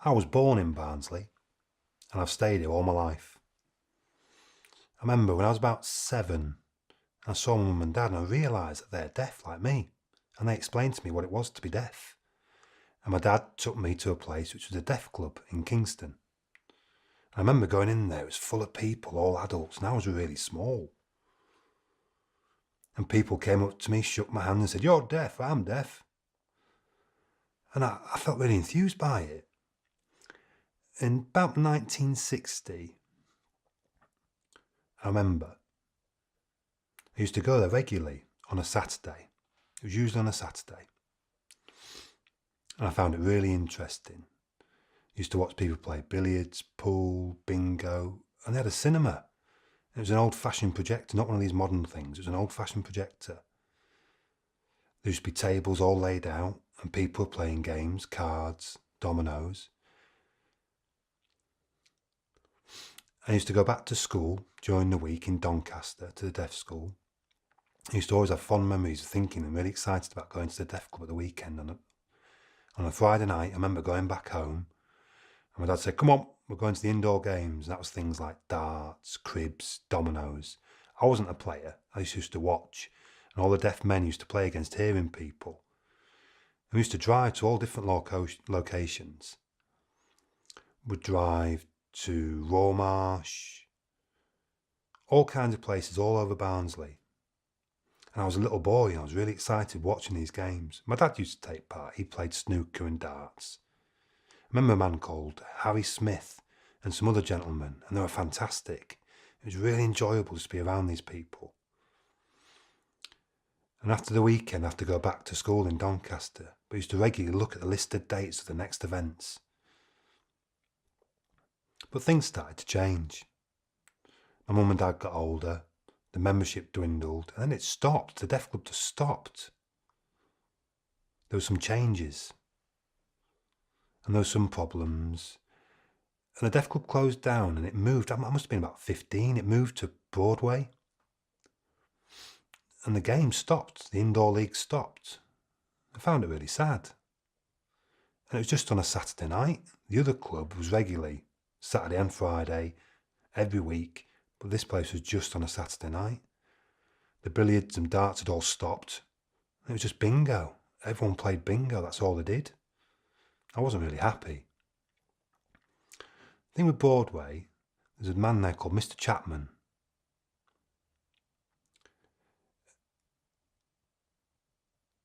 I was born in Barnsley and I've stayed here all my life. I remember when I was about 7, I saw my mum and dad and I realised that they're deaf like me, and they explained to me what it was to be deaf. And my dad took me to a place which was a deaf club in Kingston. I remember going in there, it was full of people, all adults, and I was really small. And people came up to me, shook my hand and said, "You're deaf, I'm deaf." And I felt really enthused by it. In about 1960, I remember, I used to go there regularly on a Saturday. It was usually on a Saturday. And I found it really interesting. I used to watch people play billiards, pool, bingo, and they had a cinema. It was an old-fashioned projector, not one of these modern things. It was an old-fashioned projector. There used to be tables all laid out and people were playing games, cards, dominoes. I used to go back to school during the week in Doncaster to the deaf school. I used to always have fond memories of thinking and really excited about going to the deaf club at the weekend. On a Friday night, I remember going back home and my dad said, "Come on, we're going to the indoor games." And that was things like darts, cribs, dominoes. I wasn't a player. I used to watch, and all the deaf men used to play against hearing people. And we used to drive to all different locations. We'd drive to Rawmarsh, all kinds of places all over Barnsley. And I was a little boy and I was really excited watching these games. My dad used to take part. He played snooker and darts. I remember a man called Harry Smith and some other gentlemen, and they were fantastic. It was really enjoyable just to be around these people. And after the weekend, I have to go back to school in Doncaster, but I used to regularly look at the listed dates of the next events. But things started to change. My mum and dad got older, the membership dwindled, and then it stopped. The deaf club just stopped. There were some changes, and there were some problems. And the deaf club closed down and it moved. I must have been about 15. It moved to Broadway. And the game stopped. The indoor league stopped. I found it really sad. And it was just on a Saturday night. The other club was regularly Saturday and Friday, every week. But this place was just on a Saturday night. The billiards and darts had all stopped. It was just bingo. Everyone played bingo. That's all they did. I wasn't really happy. The thing with Broadway, there's a man there called Mr. Chapman.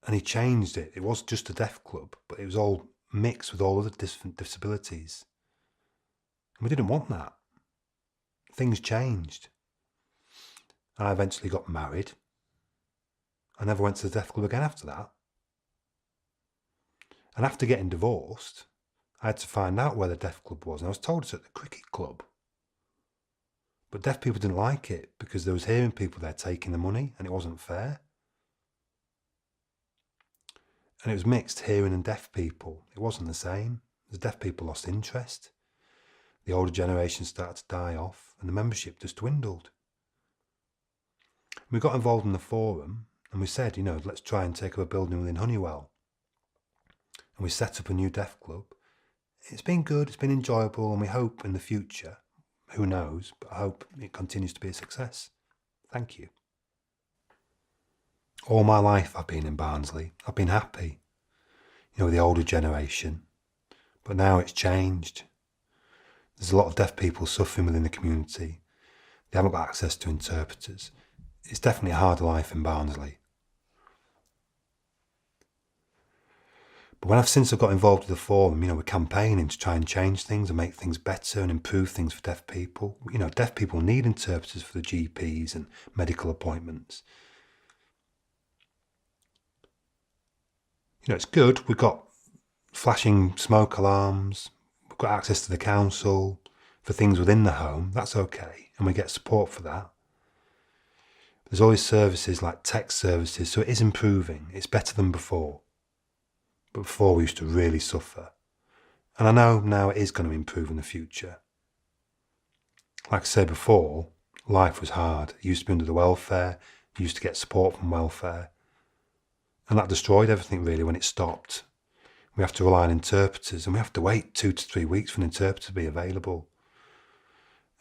And he changed it. It was just a deaf club, but it was all mixed with all other different disabilities. And we didn't want that. Things changed. I eventually got married. I never went to the deaf club again after that. And after getting divorced, I had to find out where the deaf club was, and I was told it's at the cricket club. But deaf people didn't like it because there was hearing people there taking the money, and it wasn't fair. And it was mixed hearing and deaf people. It wasn't the same. The deaf people lost interest. The older generation started to die off, and the membership just dwindled. We got involved in the forum, and we said, let's try and take up a building within Honeywell. And we set up a new deaf club. It's been good, it's been enjoyable, and we hope in the future, who knows, but I hope it continues to be a success. Thank you. All my life I've been in Barnsley. I've been happy, with the older generation. But now it's changed. There's a lot of deaf people suffering within the community. They haven't got access to interpreters. It's definitely a harder life in Barnsley. But when I've got involved with the forum, we're campaigning to try and change things and make things better and improve things for deaf people. Deaf people need interpreters for the GPs and medical appointments. It's good. We've got flashing smoke alarms. We've got access to the council for things within the home. That's okay. And we get support for that. There's always services like text services. So it is improving. It's better than before. But before we used to really suffer. And I know now it is going to improve in the future. Like I said before, life was hard. It used to be under the welfare. You used to get support from welfare. And that destroyed everything really when it stopped. We have to rely on interpreters, and we have to wait 2 to 3 weeks for an interpreter to be available.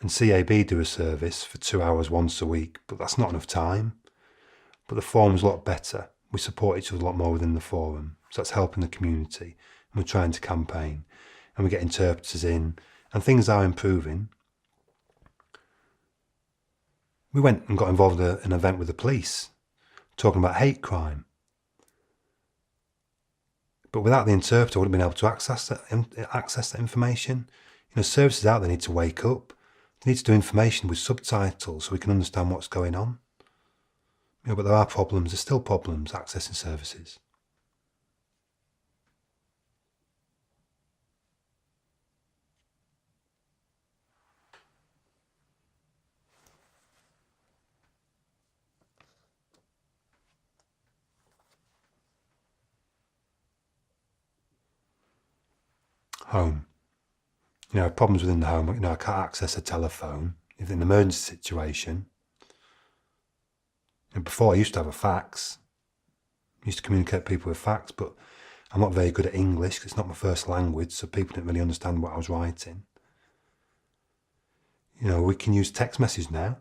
And CAB do a service for 2 hours once a week, but that's not enough time. But the forum's a lot better. We support each other a lot more within the forum. So that's helping the community. And we're trying to campaign. And we get interpreters in. And things are improving. We went and got involved in an event with the police, talking about hate crime. But without the interpreter, I wouldn't have been able to access that information. Services out there need to wake up. They need to do information with subtitles so we can understand what's going on. But there are problems. There's still problems accessing services. Home. Problems within the home. I can't access a telephone if in an emergency situation. And before I used to have a fax. I used to communicate with people with fax, but I'm not very good at English because it's not my first language, so people didn't really understand what I was writing. We can use text message now.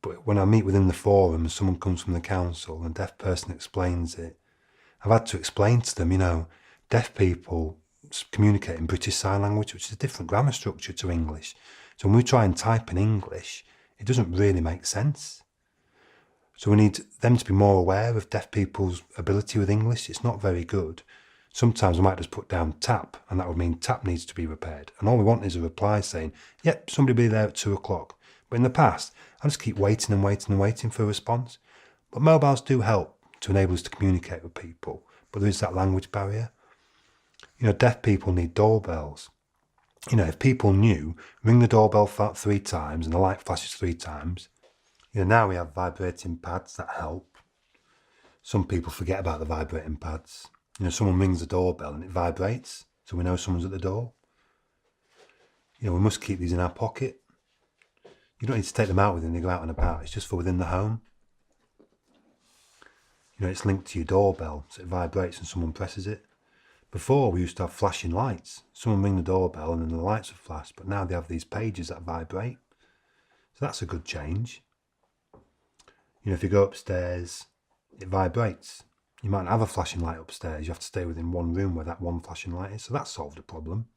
But when I meet within the forum and someone comes from the council and a deaf person explains it, I've had to explain to them, deaf people communicate in British Sign Language, which is a different grammar structure to English. So when we try and type in English, it doesn't really make sense. So we need them to be more aware of deaf people's ability with English. It's not very good. Sometimes I might just put down tap, and that would mean tap needs to be repaired. And all we want is a reply saying, yep, somebody will be there at 2 o'clock. But in the past, I just keep waiting and waiting and waiting for a response. But mobiles do help to enable us to communicate with people. But there is that language barrier. Deaf people need doorbells. If people knew, ring the doorbell 3 times and the light flashes 3 times. Now we have vibrating pads that help. Some people forget about the vibrating pads. Someone rings the doorbell and it vibrates, so we know someone's at the door. We must keep these in our pocket. You don't need to take them out when you go out and about. It's just for within the home. It's linked to your doorbell, so it vibrates and someone presses it. Before, we used to have flashing lights. Someone ring the doorbell and then the lights would flash, but now they have these pages that vibrate. So that's a good change. If you go upstairs, it vibrates. You might not have a flashing light upstairs. You have to stay within one room where that one flashing light is. So that solved a problem.